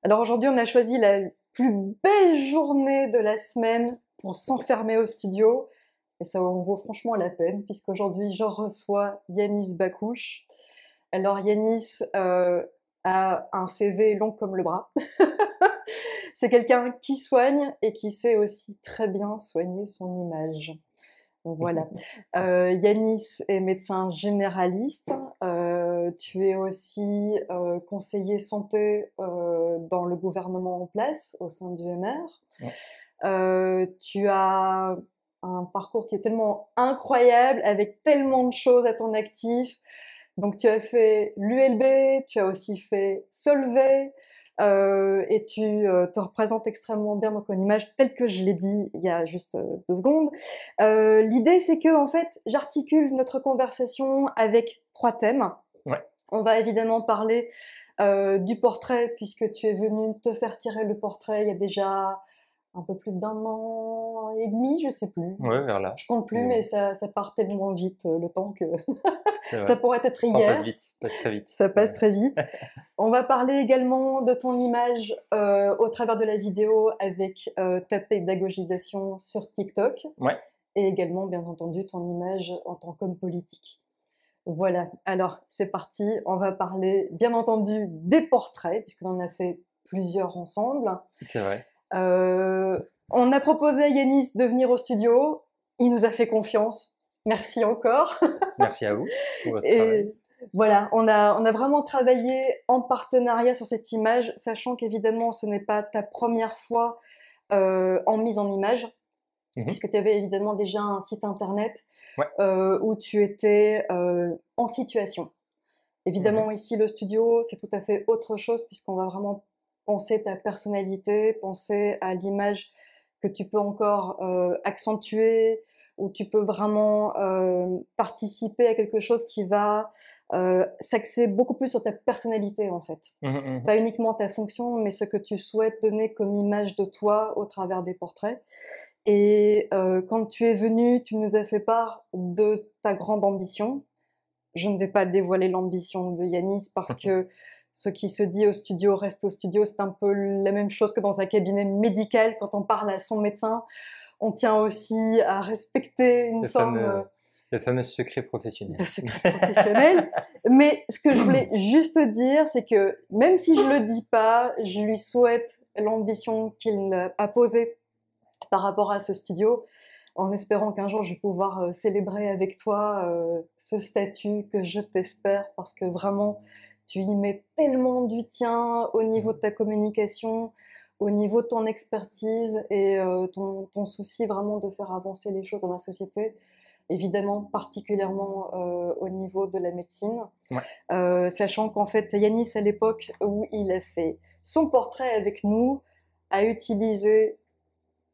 Alors aujourd'hui, on a choisi la plus belle journée de la semaine pour s'enfermer au studio. Et ça en vaut franchement la peine, puisqu'aujourd'hui, je reçois Yanis Bakouche. Alors Yanis a un CV long comme le bras. C'est quelqu'un qui soigne et qui sait aussi très bien soigner son image. Donc voilà. Yanis est médecin généraliste. Tu es aussi conseiller santé dans le gouvernement en place au sein du MR. Ouais. Tu as un parcours qui est tellement incroyable, avec tellement de choses à ton actif. Donc tu as fait l'ULB, tu as aussi fait Solvay, et tu te représentes extrêmement bien dans ton image, telle que je l'ai dit il y a juste 2 secondes. L'idée, c'est que en fait, j'articule notre conversation avec 3 thèmes. Ouais. On va évidemment parler du portrait, puisque tu es venu te faire tirer le portrait il y a déjà un peu plus d'1 an et demi, je sais plus. Ouais, vers là. Je compte plus, mais ça part tellement vite le temps que C'est ça vrai. pourrait être Le temps passe hier. vite, passe très vite. Ça passe très vite. On va parler également de ton image au travers de la vidéo avec ta pédagogisation sur TikTok Ouais. et également, bien entendu, ton image en tant qu'homme politique. Voilà, alors c'est parti. On va parler, bien entendu, des portraits, puisqu'on en a fait plusieurs ensemble. C'est vrai. On a proposé à Yanis de venir au studio. Il nous a fait confiance. Merci encore. Merci à vous pour votre travail. Et voilà, on a vraiment travaillé en partenariat sur cette image, sachant qu'évidemment, ce n'est pas ta première fois en mise en image, puisque tu avais évidemment déjà un site internet Ouais. où tu étais en situation. Évidemment, ici, le studio, c'est tout à fait autre chose, puisqu'on va vraiment penser ta personnalité, penser à l'image que tu peux encore accentuer, où tu peux vraiment participer à quelque chose qui va s'axer beaucoup plus sur ta personnalité, en fait. Pas uniquement ta fonction, mais ce que tu souhaites donner comme image de toi au travers des portraits. Et quand tu es venu, tu nous as fait part de ta grande ambition. Je ne vais pas dévoiler l'ambition de Yanis parce que ce qui se dit au studio reste au studio. C'est un peu la même chose que dans un cabinet médical. Quand on parle à son médecin, on tient aussi à respecter une forme le fameux secret professionnel. de secret professionnel. Mais ce que je voulais juste dire, c'est que même si je le dis pas, je lui souhaite l'ambition qu'il a posée par rapport à ce studio, en espérant qu'un jour je vais pouvoir célébrer avec toi ce statut que je t'espère, parce que vraiment tu y mets tellement du tien au niveau de ta communication, au niveau de ton expertise et ton souci vraiment de faire avancer les choses dans la société, évidemment particulièrement au niveau de la médecine. Ouais. Sachant qu'en fait Yanis, à l'époque où il a fait son portrait avec nous, a utilisé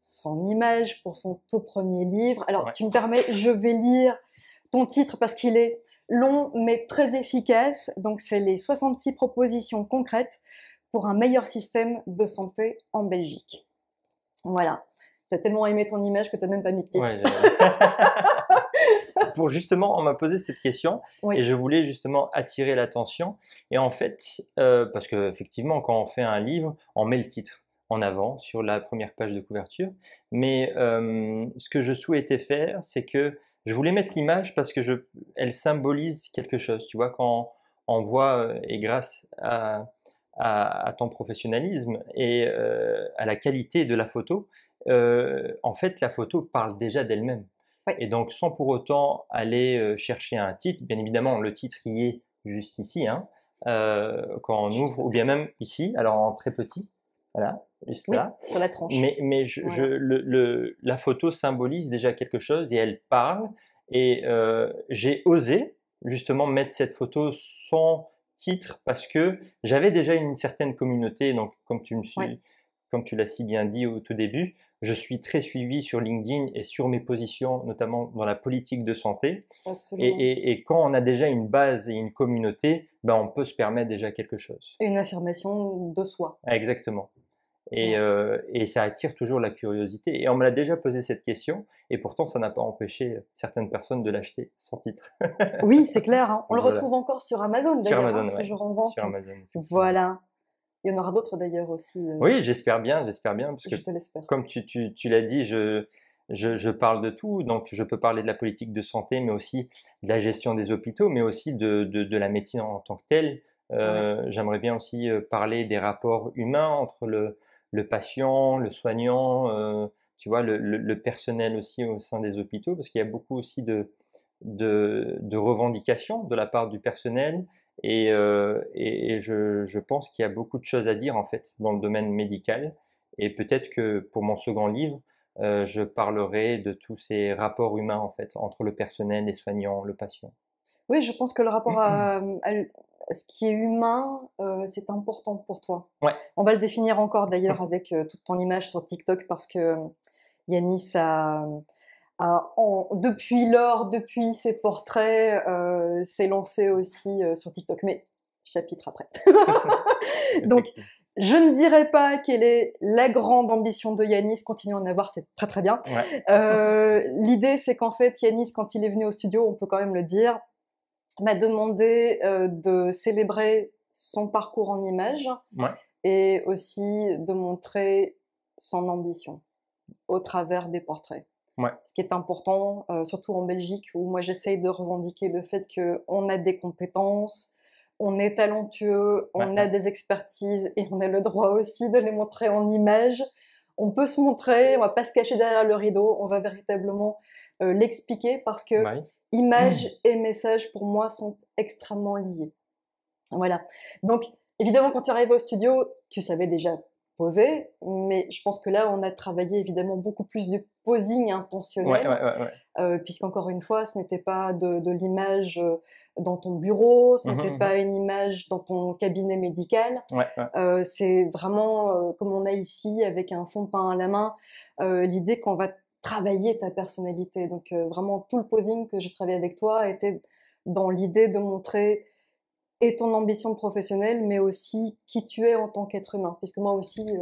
son image pour son tout premier livre. Alors, Ouais. tu me permets, je vais lire ton titre parce qu'il est long mais très efficace. Donc, c'est les 66 propositions concrètes pour un meilleur système de santé en Belgique. Voilà. Tu as tellement aimé ton image que tu n'as même pas mis de titre. Ouais, pour justement, on m'a posé cette question Oui. et je voulais justement attirer l'attention. Et en fait, parce qu'effectivement, quand on fait un livre, on met le titre en avant sur la première page de couverture. Mais ce que je souhaitais faire, c'est que je voulais mettre l'image parce que elle symbolise quelque chose. Tu vois, quand on voit, et grâce à ton professionnalisme et à la qualité de la photo, en fait, la photo parle déjà d'elle-même. Oui. Et donc, sans pour autant aller chercher un titre, bien évidemment, le titre y est juste ici, hein, quand on ouvre, ou bien même ici, alors en très petit, voilà, juste Oui, là. sur la tranche. Mais Voilà. la photo symbolise déjà quelque chose et elle parle. Et j'ai osé justement mettre cette photo sans titre parce que j'avais déjà une certaine communauté. Donc, Ouais. comme tu l'as si bien dit au tout début, je suis très suivi sur LinkedIn et sur mes positions, notamment dans la politique de santé. Absolument. Et quand on a déjà une base et une communauté, ben on peut se permettre déjà quelque chose. Une affirmation de soi. Exactement. Et, Ouais. et ça attire toujours la curiosité. Et on me l'a déjà posé cette question, et pourtant ça n'a pas empêché certaines personnes de l'acheter sans titre. Oui, c'est clair, hein. On le Voilà. retrouve encore sur Amazon Sur d'ailleurs, hein, Amazon, ouais. toujours en vente. Sur Amazon, effectivement. Voilà. Il y en aura d'autres d'ailleurs aussi, Oui, j'espère bien, parce que je te l'espère. comme tu l'as dit, je parle de tout, donc je peux parler de la politique de santé, mais aussi de la gestion des hôpitaux, mais aussi de la médecine en tant que telle. Ouais. J'aimerais bien aussi parler des rapports humains entre le patient, le soignant, tu vois, le personnel aussi au sein des hôpitaux, parce qu'il y a beaucoup aussi de revendications de la part du personnel. Et je pense qu'il y a beaucoup de choses à dire en fait dans le domaine médical. Et peut-être que pour mon second livre, je parlerai de tous ces rapports humains en fait entre le personnel, les soignants, le patient. Oui, je pense que le rapport à ce qui est humain, c'est important pour toi. Ouais, On va le définir encore d'ailleurs avec, toute ton image sur TikTok parce que, Yanis depuis lors, depuis ses portraits, s'est lancé aussi, sur TikTok, mais chapitre après. Donc effectivement. je ne dirais pas quelle est la grande ambition de Yanis, continuez à en avoir, c'est très, très bien. Ouais, L'idée, c'est qu'en fait, Yanis, quand il est venu au studio, on peut quand même le dire, m'a demandé, de célébrer son parcours en images ouais, et aussi de montrer son ambition au travers des portraits. ouais, Ce qui est important, surtout en Belgique où moi j'essaye de revendiquer le fait qu'on a des compétences, on est talentueux, ouais, on a ouais. des expertises et on a le droit aussi de les montrer en images. On peut se montrer, on va pas se cacher derrière le rideau, on va véritablement, l'expliquer parce que Bah oui. image et message pour moi sont extrêmement liés. Voilà. Donc, évidemment, quand tu arrives au studio, tu savais déjà poser, mais je pense que là, on a travaillé évidemment beaucoup plus du posing Ouais, intentionnel, ouais, ouais, ouais. puisqu'encore une fois, ce n'était pas de l'image dans ton bureau, ce Mhm, n'était mhm. pas une image dans ton cabinet médical. Ouais, ouais, C'est vraiment, comme on a ici, avec un fond peint à la main, l'idée qu'on va travailler ta personnalité. Donc, vraiment, tout le posing que j'ai travaillé avec toi était dans l'idée de montrer et ton ambition professionnelle, mais aussi qui tu es en tant qu'être humain. Puisque moi aussi,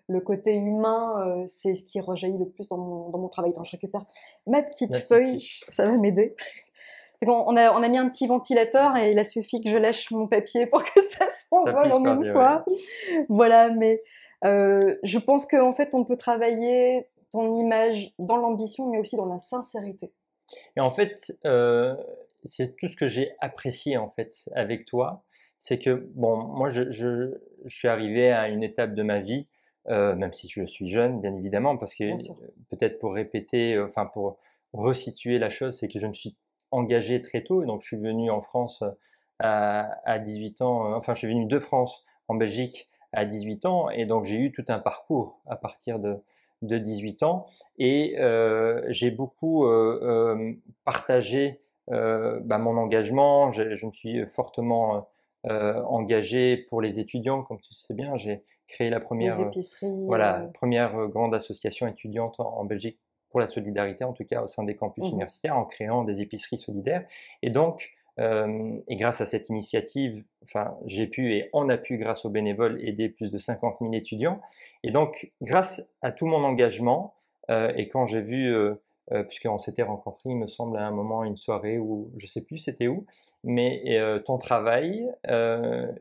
le côté humain, c'est ce qui rejaillit le plus dans mon travail. Attends, je récupère ma petite la petite feuille, fiche. ça va m'aider. On a mis un petit ventilateur et il a suffi que je lâche mon papier pour que ça Ça s'envole puisse en une parler, ouais. fois. Voilà, mais je pense qu'en fait, on peut travailler ton image dans l'ambition, mais aussi dans la sincérité. Et en fait, c'est tout ce que j'ai apprécié en fait avec toi, c'est que bon, moi je suis arrivé à une étape de ma vie, même si je suis jeune, bien évidemment, parce que Bien sûr. peut-être pour répéter, enfin pour resituer la chose, c'est que je me suis engagé très tôt, et donc je suis venu en France à 18 ans, enfin je suis venu de France en Belgique à 18 ans, et donc j'ai eu tout un parcours à partir de 18 ans. Et j'ai beaucoup partagé bah, mon engagement. Je me suis fortement engagé pour les étudiants, comme tu sais bien. J'ai créé la Les première, épiceries, voilà, première grande association étudiante en Belgique pour la solidarité, en tout cas au sein des campus mmh. universitaires, en créant des épiceries solidaires. Et donc, et grâce à cette initiative, enfin, j'ai pu et on a pu, grâce aux bénévoles, aider plus de 50 000 étudiants. Et donc, grâce à tout mon engagement, et quand j'ai vu, puisqu'on s'était rencontrés, il me semble, à un moment, une soirée où je sais plus c'était où, mais ton travail,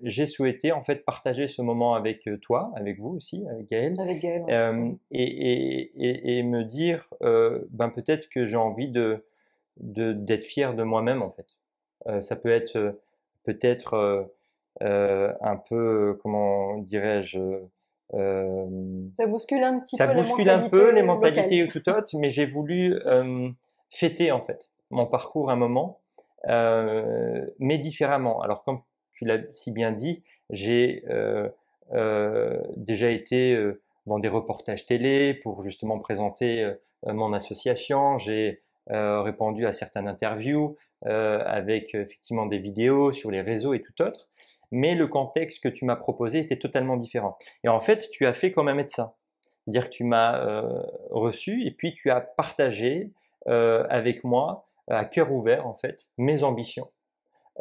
j'ai souhaité en fait partager ce moment avec toi, avec vous aussi, avec Gaël, Avec Gaël, ouais. Mmh. et me dire, ben peut-être que j'ai envie d'être fier de moi-même en fait. Ça peut être peut-être un peu, comment dirais-je, Ça bouscule un petit ça peu la bouscule un peu les mentalité locale. mentalités tout autres, mais j'ai voulu fêter en fait mon parcours un moment, mais différemment. Alors comme tu l'as si bien dit, j'ai déjà été dans des reportages télé pour justement présenter mon association. J'ai répondu à certaines interviews avec effectivement des vidéos sur les réseaux et tout autre. Mais le contexte que tu m'as proposé était totalement différent. Et en fait, tu as fait comme un médecin. C'est-à-dire que tu m'as reçu et puis tu as partagé avec moi, à cœur ouvert en fait, mes ambitions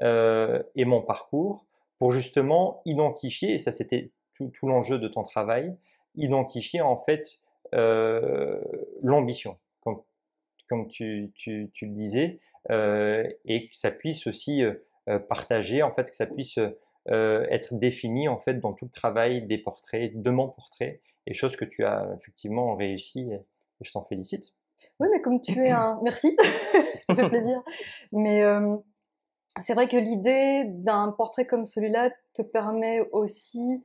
et mon parcours pour justement identifier, et ça c'était tout l'enjeu de ton travail, identifier en fait l'ambition, comme tu le disais, et que ça puisse aussi partager, en fait, que ça puisse être définie en fait dans tout le travail des portraits, de mon portrait, et chose que tu as effectivement réussi et je t'en félicite. Oui, mais comme tu es un merci, ça fait plaisir. Mais c'est vrai que l'idée d'un portrait comme celui-là te permet aussi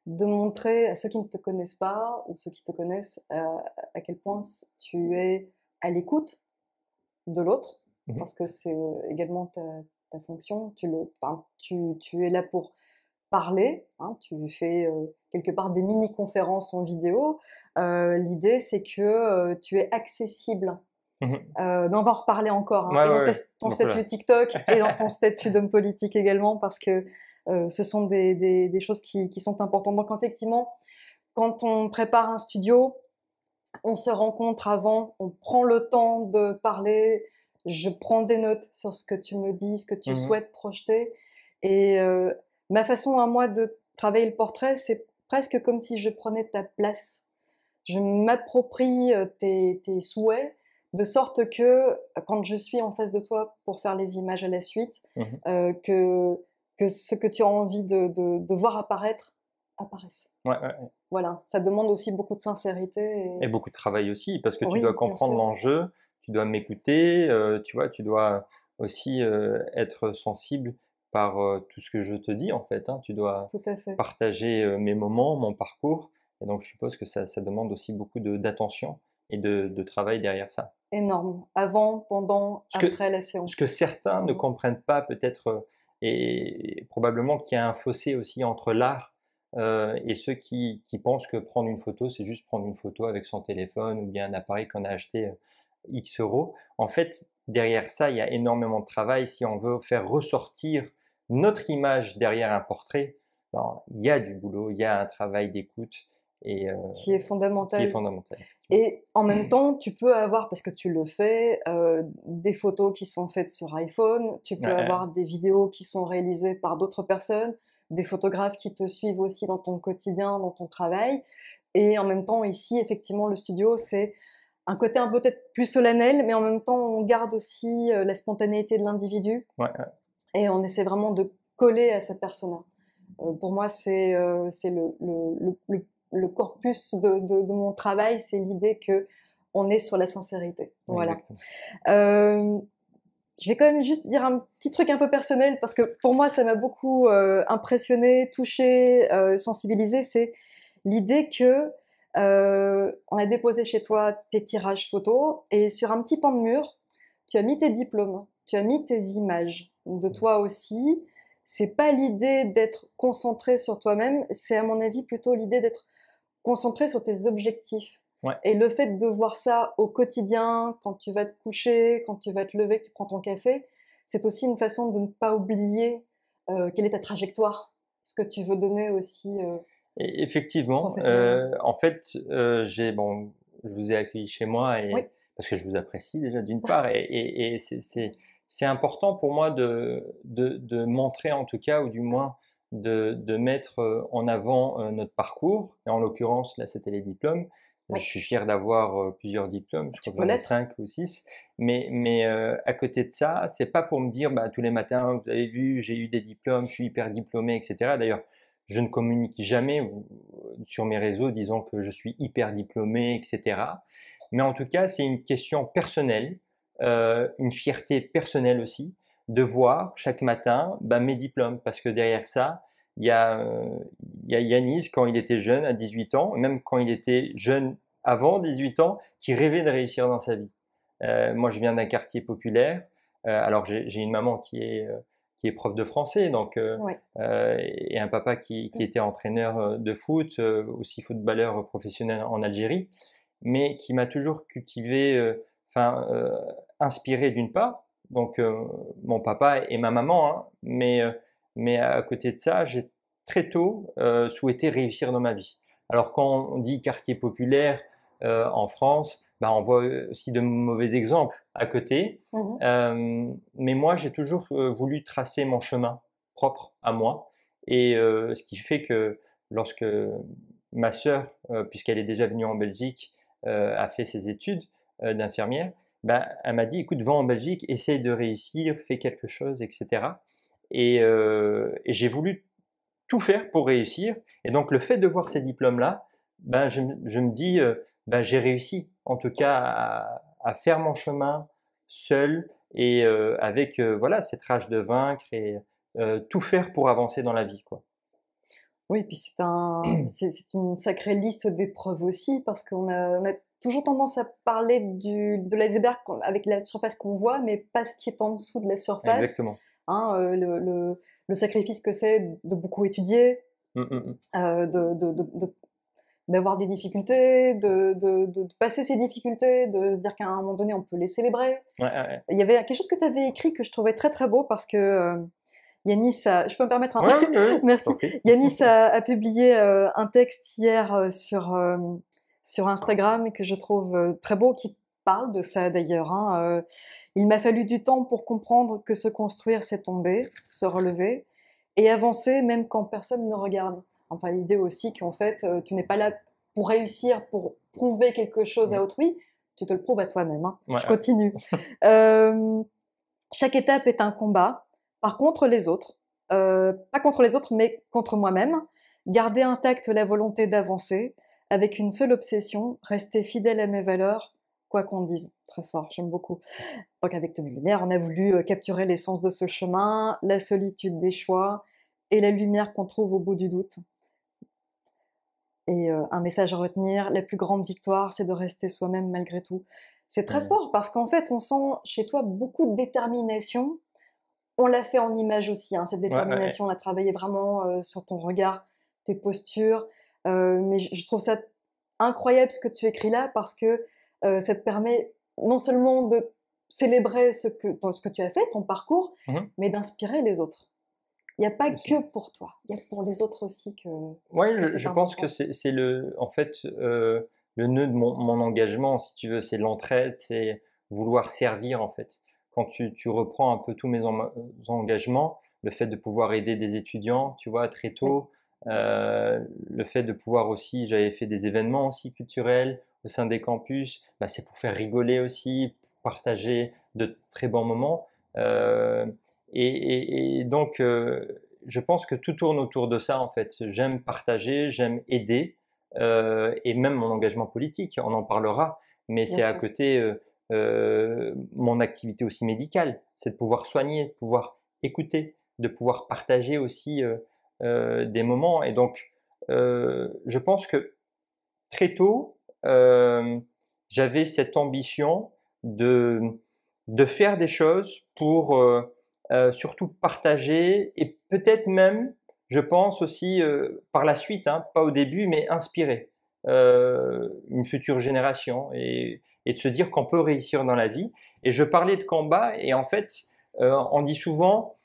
de montrer à ceux qui ne te connaissent pas ou ceux qui te connaissent à quel point tu es à l'écoute de l'autre, Mmh. parce que c'est également ta fonction. Enfin, tu es là pour parler, hein, tu fais quelque part des mini-conférences en vidéo. L'idée, c'est que tu es accessible. Mmh. Mais on va en reparler encore, hein, Ouais, et dans ouais, ouais. ton Donc voilà. statut TikTok et dans ton statut d'homme politique également, parce que ce sont des choses qui sont importantes. Donc effectivement, quand on prépare un studio, on se rencontre avant, on prend le temps de parler, je prends des notes sur ce que tu me dis, ce que tu Mmh. souhaites projeter. Et ma façon à moi de travailler le portrait, c'est presque comme si je prenais ta place. Je m'approprie tes souhaits, de sorte que quand je suis en face de toi pour faire les images à la suite, Mmh. euh, que, que ce que tu as envie de voir apparaître, apparaisse. Ouais, ouais, ouais. Voilà, ça demande aussi beaucoup de sincérité. Et beaucoup de travail aussi, parce que tu dois Oui, bien comprendre sûr, l'enjeu, tu dois m'écouter, tu vois? Tu dois aussi, être sensible par, tout ce que je te dis, en fait, hein. Tu dois tout à fait. partager, mes moments, mon parcours, et donc je suppose que ça demande aussi beaucoup d'attention et de travail derrière ça. Énorme. Avant, pendant, Ce que après la ce que séance. certains ne Mhm. comprennent pas peut-être, et probablement qu'il y a un fossé aussi entre l'art, et ceux qui pensent que prendre une photo, c'est juste prendre une photo avec son téléphone ou bien un appareil qu'on a acheté, X euros. En fait, derrière ça, il y a énormément de travail. Si on veut faire ressortir notre image derrière un portrait, ben, il y a du boulot, il y a un travail d'écoute et Qui est qui est fondamental. fondamental, effectivement. Et en même temps, tu peux avoir, parce que tu le fais, des photos qui sont faites sur iPhone, tu Ouais, peux avoir des vidéos qui sont réalisées par d'autres personnes, des photographes qui te suivent aussi dans ton quotidien, dans ton travail. Et en même temps, ici, effectivement, le studio, c'est un côté un peu peut-être plus solennel, mais en même temps, on garde aussi la spontanéité de l'individu ouais, ouais. et on essaie vraiment de coller à cette persona. Pour moi, c'est le corpus de mon travail, c'est l'idée que on est sur la sincérité. Voilà. Exactement. Euh, je vais quand même juste dire un petit truc un peu personnel parce que pour moi, ça m'a beaucoup impressionné, touché, sensibilisé. C'est l'idée que on a déposé chez toi tes tirages photos et sur un petit pan de mur, tu as mis tes diplômes, tu as mis tes images de Mmh. toi aussi. C'est pas l'idée d'être concentré sur toi-même, c'est à mon avis plutôt l'idée d'être concentré sur tes objectifs. Ouais. Et le fait de voir ça au quotidien, quand tu vas te coucher, quand tu vas te lever, que tu prends ton café, c'est aussi une façon de ne pas oublier quelle est ta trajectoire, ce que tu veux donner aussi Et effectivement, professionnellement. en fait, je vous ai accueilli chez moi Oui, et parce que je vous apprécie déjà d'une part et c'est important pour moi de montrer en tout cas ou du moins de mettre, en avant, notre parcours et en l'occurrence là, c'était les diplômes. Je oui, suis fier d'avoir, plusieurs diplômes, je tu crois que peux j'en ai l'être. 5 ou 6 mais à côté de ça, c'est pas pour me dire: «Bah, tous les matins, vous avez vu, j'ai eu des diplômes, je suis hyper diplômé» et cetera. D'ailleurs, je ne communique jamais sur mes réseaux disant que je suis hyper diplômé, etc. Mais en tout cas, c'est une question personnelle, une fierté personnelle aussi, de voir chaque matin bah, mes diplômes. Parce que derrière ça, il y a, euh, il y a Yanis, quand il était jeune, à 18 ans, même quand il était jeune avant 18 ans, qui rêvait de réussir dans sa vie. Moi, je viens d'un quartier populaire. Alors, j'ai une maman qui est prof de français, donc Oui, et un papa qui était entraîneur de foot, aussi footballeur professionnel en Algérie, mais qui m'a toujours cultivé, enfin inspiré d'une part, donc mon papa et ma maman, hein, mais à côté de ça, j'ai très tôt souhaité réussir dans ma vie. Alors quand on dit quartier populaire en France, bah, on voit aussi de mauvais exemples à côté, mhm, mais moi j'ai toujours voulu tracer mon chemin propre à moi. Et ce qui fait que lorsque ma sœur, puisqu'elle est déjà venue en Belgique, a fait ses études d'infirmière, bah, elle m'a dit, écoute, va en Belgique, essaye de réussir, fais quelque chose, etc. Et j'ai voulu tout faire pour réussir. Et donc, le fait de voir ces diplômes-là, ben, je me dis, ben, j'ai réussi, en tout cas, à faire mon chemin seul et avec voilà, cette rage de vaincre et tout faire pour avancer dans la vie, quoi. Oui, puis c'est une sacrée liste d'épreuves aussi, parce on a toujours tendance à parler de l'iceberg avec la surface qu'on voit, mais pas ce qui est en dessous de la surface. Exactement. Hein, le sacrifice que c'est de beaucoup étudier, Mm, mm, mm. d'avoir des difficultés, de passer ces difficultés, de se dire qu'à un moment donné, on peut les célébrer. Ouais, ouais, ouais. Il y avait quelque chose que tu avais écrit que je trouvais très très beau, parce que Yanis je peux me permettre un... Ouais, ouais, ouais, je Merci. t'en prie. Yanis a publié un texte hier sur Instagram, et que je trouve très beau, qui parle de ça d'ailleurs. Hein. Il m'a fallu du temps pour comprendre que se construire, c'est tomber, se relever et avancer même quand personne ne regarde. Enfin, l'idée aussi qu'en fait, tu n'es pas là pour réussir, pour prouver quelque chose Mm. à autrui, tu te le prouves à toi-même. Hein. Ouais, Je ouais. continue. Euh, Chaque étape est un combat. Par contre, les autres, pas contre les autres, mais contre moi-même. Garder intacte la volonté d'avancer, avec une seule obsession, rester fidèle à mes valeurs, quoi qu'on dise. Très fort, j'aime beaucoup. Donc avec Tenue Lumière, on a voulu capturer l'essence de ce chemin, la solitude des choix et la lumière qu'on trouve au bout du doute. Et un message à retenir, la plus grande victoire, c'est de rester soi-même malgré tout. C'est très Mm. fort, parce qu'en fait, on sent chez toi beaucoup de détermination. On l'a fait en image aussi, hein, cette Ouais, ouais, ouais. détermination. On a travaillé vraiment sur ton regard, tes postures. Mais je trouve ça incroyable ce que tu écris là, parce que ça te permet non seulement de célébrer ce que tu as fait, ton parcours, Mhm. mais d'inspirer les autres. Il n'y a pas Aussi. que pour toi, il y a pour les autres aussi Ouais, que je c'est pense que important. c'est en fait, le nœud de mon engagement, si tu veux, c'est l'entraide, c'est vouloir servir, en fait. Quand tu reprends un peu tous mes engagements, le fait de pouvoir aider des étudiants, tu vois, très Oui, tôt, le fait de pouvoir aussi, j'avais fait des événements aussi culturels au sein des campus, bah, c'est pour faire rigoler aussi, pour partager de très bons moments. Heu et donc, je pense que tout tourne autour de ça, en fait. J'aime partager, j'aime aider, et même mon engagement politique, on en parlera, mais bien c'est à sûr. côté, mon activité aussi médicale. C'est de pouvoir soigner, de pouvoir écouter, de pouvoir partager aussi, des moments et donc, je pense que très tôt, j'avais cette ambition de faire des choses pour, surtout partager et peut-être même, je pense aussi, par la suite, hein, pas au début, mais inspirer, une future génération et de se dire qu'on peut réussir dans la vie et je parlais de combat et en fait, on dit souvent,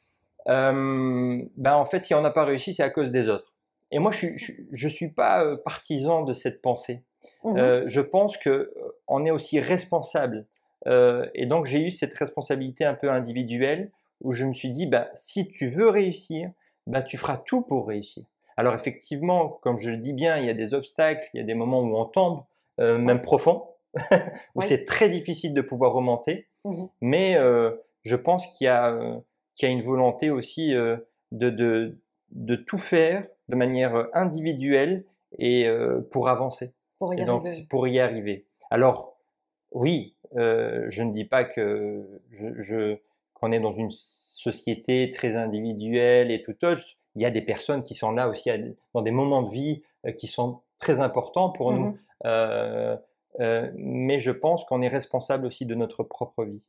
ben, en fait, si on n'a pas réussi, c'est à cause des autres. Et moi, je suis pas partisan de cette pensée. Mhm. Je pense que on est aussi responsable. Et donc, j'ai eu cette responsabilité un peu individuelle où je me suis dit, bah, si tu veux réussir, bah, tu feras tout pour réussir. Alors, effectivement, comme je le dis bien, il y a des obstacles, il y a des moments où on tombe, Oui, même profond, où oui. c'est très difficile de pouvoir remonter. Mhm. Mais je pense qu'il y a une volonté aussi de, de, de tout faire de manière individuelle et pour avancer. Pour y Et donc, arriver. c'est Oui. pour y arriver. Alors, oui, je ne dis pas que qu'on est dans une société très individuelle et tout autre. Il y a des personnes qui sont là aussi dans des moments de vie qui sont très importants pour nous. Mhm. Euh, mais je pense qu'on est responsable aussi de notre propre vie.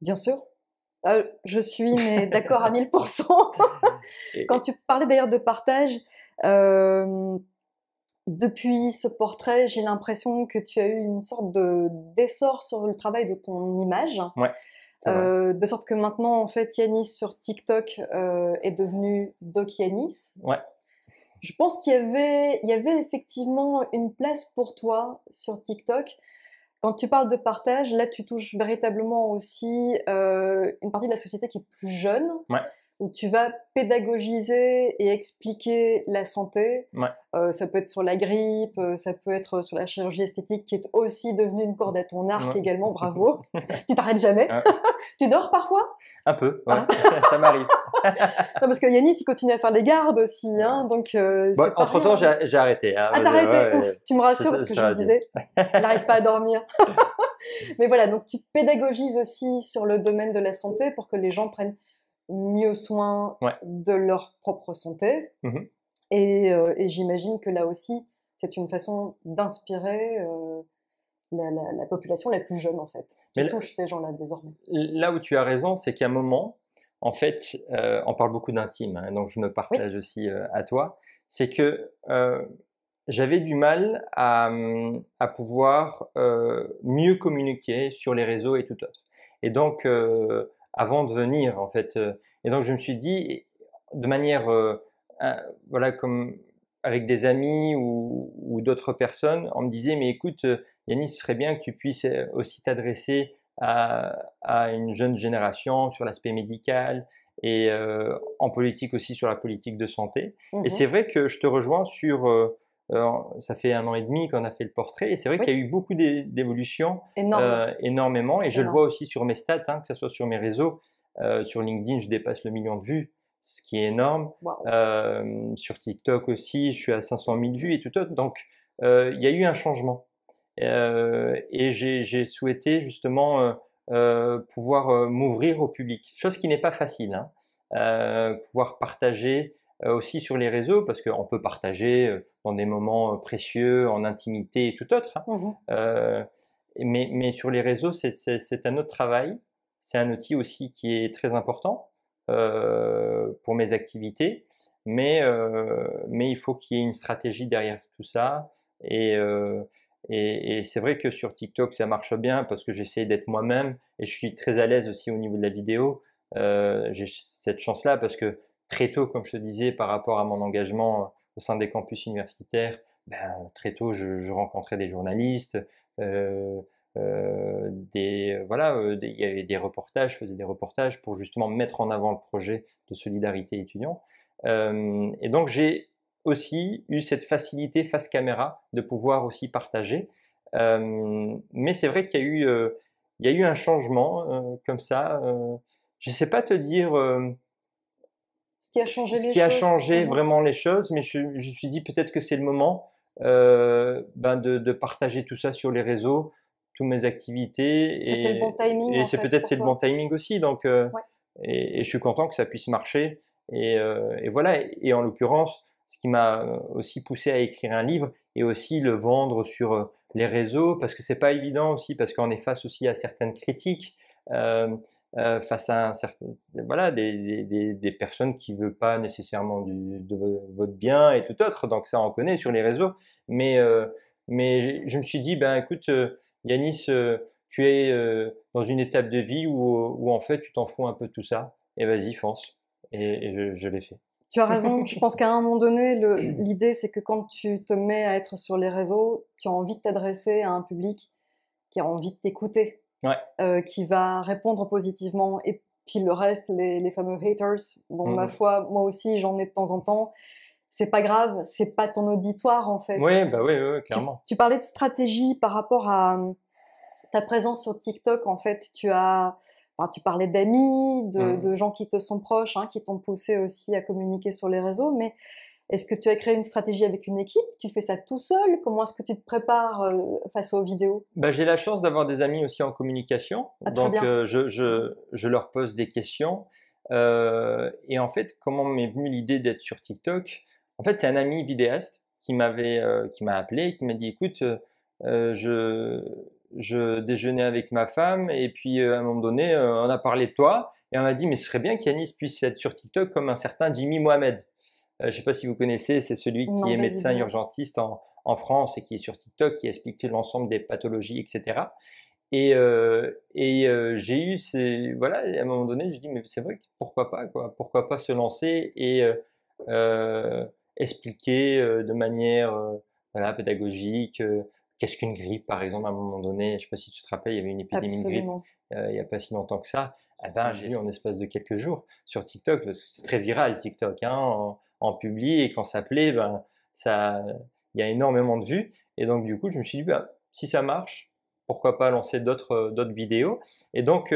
Bien sûr. Je suis mais d'accord à 1000%. Quand Et, tu parlais d'ailleurs de partage, euh, depuis ce portrait, j'ai l'impression que tu as eu une sorte d'essor sur le travail de ton image, ouais, c'est vrai. de sorte que maintenant, en fait, Yanis sur TikTok est devenu Doc Yanis. Ouais, Je pense il y avait effectivement une place pour toi sur TikTok. Quand tu parles de partage, là, tu touches véritablement aussi une partie de la société qui est plus jeune, ouais, où tu vas pédagogiser et expliquer la santé. ouais. Ça peut être sur la grippe, ça peut être sur la chirurgie esthétique, qui est aussi devenue une corde à ton arc Ouais. également, bravo. Tu t'arrêtes jamais. Ouais. Tu dors parfois? Un peu, ouais, Ah. ça m'arrive. Non, parce que Yanis, il continue à faire les gardes aussi, hein, donc Bon, c'est pas entre-temps, rien. j'ai arrêté. Hein, Ah, t'as ouais, arrêté? ouais, Ouf, tu me rassures parce que j'ai je me arrêté. disais, il n'arrive pas à dormir. Mais voilà, donc tu pédagogises aussi sur le domaine de la santé pour que les gens prennent mieux soin Ouais. de leur propre santé. Mhm. Et j'imagine que là aussi, c'est une façon d'inspirer la population la plus jeune, en fait. Mais Tu là, touches ces gens-là désormais. là où tu as raison, c'est qu'à un moment, en fait, on parle beaucoup d'intime, hein, donc je me Oui. partage aussi à toi, c'est que j'avais du mal à pouvoir mieux communiquer sur les réseaux et tout autre. Et donc, avant de venir, en fait, et donc je me suis dit, de manière, voilà, comme avec des amis ou d'autres personnes, on me disait, mais écoute, Yannis, ce serait bien que tu puisses aussi t'adresser à une jeune génération sur l'aspect médical et en politique aussi sur la politique de santé. Et c'est Mhm. vrai que je te rejoins sur, ça fait 1 an et demi qu'on a fait le portrait et c'est vrai Oui, qu'il y a eu beaucoup d'évolutions, énorme, énormément. Et je le vois énorme. aussi sur mes stats, hein, que ce soit sur mes réseaux. Sur LinkedIn, je dépasse le million de vues, ce qui est énorme. Waouh. Sur TikTok aussi, je suis à 500 000 vues et tout autre. Donc, il y a eu un changement. Et j'ai souhaité justement pouvoir m'ouvrir au public, chose qui n'est pas facile, hein. Pouvoir partager aussi sur les réseaux, parce qu'on peut partager dans des moments précieux, en intimité et tout autre, hein. Mhm. Euh, mais sur les réseaux, c'est un autre travail. C'est un outil aussi qui est très important pour mes activités, mais il faut qu'il y ait une stratégie derrière tout ça. Et, euh, et c'est vrai que sur TikTok, ça marche bien parce que j'essaie d'être moi-même et je suis très à l'aise aussi au niveau de la vidéo. J'ai cette chance-là parce que très tôt, comme je te disais, par rapport à mon engagement au sein des campus universitaires, ben, très tôt, je rencontrais des journalistes, euh, voilà, il y avait des reportages, je faisais des reportages pour justement mettre en avant le projet de solidarité étudiant. Et donc j'ai aussi eu cette facilité face caméra de pouvoir aussi partager. Mais c'est vrai qu'il y a eu, il y a eu un changement comme ça. Je ne sais pas te dire Ce qui a changé ce les qui a choses. changé Mhm. vraiment les choses, mais je me suis dit peut-être que c'est le moment ben de partager tout ça sur les réseaux, toutes mes C'était le activités, bon timing, et en c'est fait, peut-être pour c'est le bon toi. timing aussi. Donc, Ouais. et je suis content que ça puisse marcher. Et voilà. Et en l'occurrence, ce qui m'a aussi poussé à écrire un livre et aussi le vendre sur les réseaux, parce que c'est pas évident aussi, parce qu'on est face aussi à certaines critiques. Euh, Face à un certain, voilà, des personnes qui ne veulent pas nécessairement de votre bien et tout autre. Donc ça, on connaît sur les réseaux. Mais, je me suis dit, ben écoute, Yanis, tu es dans une étape de vie où en fait tu t'en fous un peu de tout ça. Et vas-y, fonce. Et je l'ai fait. Tu as raison. Je pense qu'à un moment donné, l'idée, c'est que quand tu te mets à être sur les réseaux, tu as envie de t'adresser à un public qui a envie de t'écouter, Ouais. qui va répondre positivement. Et puis le reste, les fameux haters, bon, ma Mhm. foi, moi aussi, j'en ai de temps en temps. C'est pas grave, c'est pas ton auditoire, en fait. Ouais, bah ouais, ouais, ouais, Tu, clairement. tu parlais de stratégie par rapport à ta présence sur TikTok. En fait, enfin, tu parlais d'amis, Mhm. de gens qui te sont proches, hein, qui t'ont poussé aussi à communiquer sur les réseaux. Mais est-ce que tu as créé une stratégie avec une équipe? Tu fais ça tout seul? Comment est-ce que tu te prépares face aux vidéos? Bah, j'ai la chance d'avoir des amis aussi en communication, Ah, très donc bien. je leur pose des questions. Et en fait, comment m'est venue l'idée d'être sur TikTok? En fait, c'est un ami vidéaste qui m'a appelé et qui m'a dit, écoute, euh, je, je déjeunais avec ma femme et puis à un moment donné, on a parlé de toi et on m'a dit, mais ce serait bien qu'Yanis puisse être sur TikTok comme un certain Jimmy Mohamed. Je ne sais pas si vous connaissez, c'est celui qui Non, est vas-y, médecin dis-moi. urgentiste en France et qui est sur TikTok, qui explique l'ensemble des pathologies, etc. J'ai eu voilà, à un moment donné, je dis, mais c'est vrai, pourquoi pas, quoi, pourquoi pas se lancer et expliquer de manière voilà, pédagogique qu'est-ce qu'une grippe, par exemple, à un moment donné. Je ne sais pas si tu te rappelles, il y avait une épidémie de grippe Absolument. il n'y a pas si longtemps que ça. Eh ben, j'ai eu en espace de quelques jours sur TikTok, parce que c'est très viral TikTok, hein, en publi, et quand ça plaît, ben, ça, il y a énormément de vues. Et donc, du coup, je me suis dit, ben, si ça marche, pourquoi pas lancer d'autres vidéos. Et donc,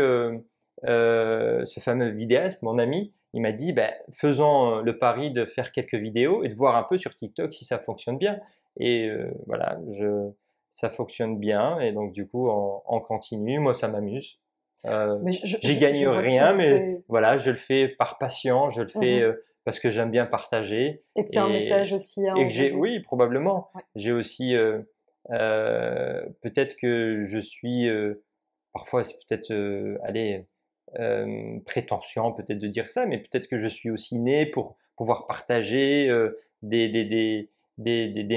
ce fameux vidéaste, mon ami, il m'a dit, ben, faisons le pari de faire quelques vidéos et de voir un peu sur TikTok si ça fonctionne bien. Et voilà, ça fonctionne bien et donc du coup, on continue. Moi, ça m'amuse. Mais J'y gagne je vois que tu rien, le mais fais. voilà, je le fais par passion, je le fais Mhm. parce que j'aime bien partager Et que tu as un message aussi à et que j'ai, envoyer. oui, probablement, Ouais. j'ai aussi peut-être que je suis parfois c'est peut-être allez prétentieux peut-être de dire ça, mais peut-être que je suis aussi né pour pouvoir partager des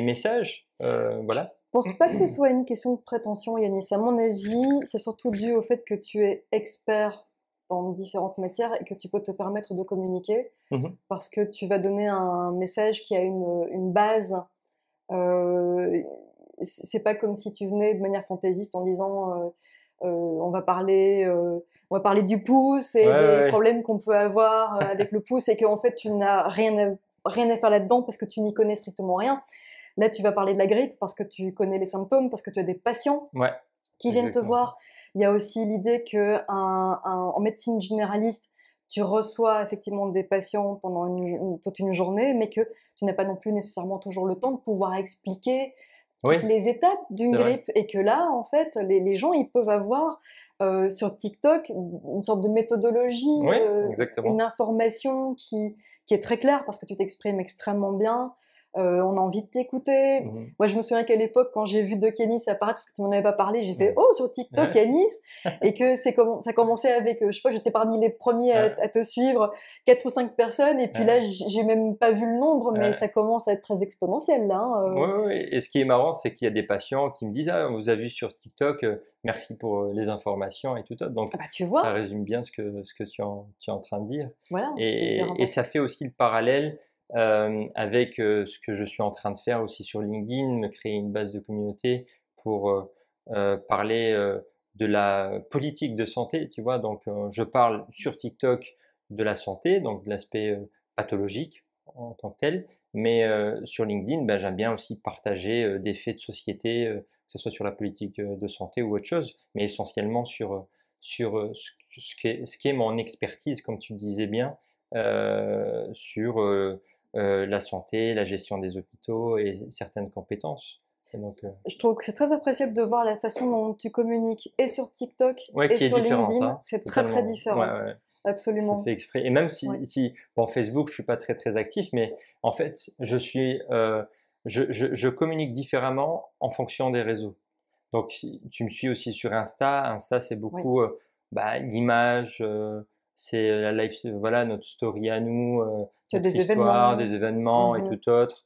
messages, Je voilà. pense pas que ce soit une question de prétention, Yanis. À mon avis, c'est surtout dû au fait que tu es expert dans différentes matières et que tu peux te permettre de communiquer Mhm. parce que tu vas donner un message qui a une base. Euh, c'est pas comme si tu venais de manière fantaisiste en disant on va parler du pouce Ouais, et ouais, des ouais. problèmes qu'on peut avoir avec le pouce et qu'en fait tu n'as rien à faire là-dedans parce que tu n'y connais strictement rien. Là, tu vas parler de la grippe parce que tu connais les symptômes, parce que tu as des patients Ouais, qui c'est viennent te exactement ça. voir. Il y a aussi l'idée que en médecine généraliste, tu reçois effectivement des patients pendant toute une journée, mais que tu n'as pas non plus nécessairement toujours le temps de pouvoir expliquer toutes Oui, les étapes d'une c'est vrai. grippe. Et que là, en fait, les gens, ils peuvent avoir sur TikTok une sorte de méthodologie, Oui, une exactement. information qui est très claire parce que tu t'exprimes extrêmement bien. On a envie de t'écouter. Mhm. Moi, je me souviens qu'à l'époque, quand j'ai vu Doc Yanis apparaître, parce que tu m'en avais pas parlé, j'ai fait Ouais. «Oh, sur TikTok, Ouais. Yanis!» Et que ça commençait avec, je sais pas, j'étais parmi les premiers Ouais. à te suivre, 4 ou 5 personnes, et puis là, Ouais. j'ai même pas vu le nombre, mais Ouais. ça commence à être très exponentiel, là, hein, Ouais, ouais, ouais. Et ce qui est marrant, c'est qu'il y a des patients qui me disent: «Ah, on vous a vu sur TikTok, merci pour les informations et tout ça». Donc, Ah bah, tu ça vois? résume bien ce que tu es en train de dire. Voilà, c'est hyper Et ça important. fait aussi le parallèle avec ce que je suis en train de faire aussi sur LinkedIn, me créer une base de communauté pour parler de la politique de santé, tu vois. Donc, je parle sur TikTok de la santé, donc de l'aspect pathologique en tant que tel. Mais sur LinkedIn, ben, j'aime bien aussi partager des faits de société, que ce soit sur la politique de santé ou autre chose, mais essentiellement ce qui est mon expertise, comme tu le disais bien, sur la santé, la gestion des hôpitaux et certaines compétences. Et donc, Je trouve que c'est très appréciable de voir la façon dont tu communiques et sur TikTok ouais, et qui est sur différente, LinkedIn. hein, C'est très, très totalement. Ouais, différent. ouais, ouais. C'est fait Absolument. exprès. Et même Ouais. bon, Facebook, je suis pas très très actif, mais en fait, je communique différemment en fonction des réseaux. Donc, si tu me suis aussi sur Insta. Insta, c'est Oui. beaucoup bah, l'image, c'est la live, voilà, notre story à nous, Tu as notre des histoire, des événements. événements et Mhm. tout autre.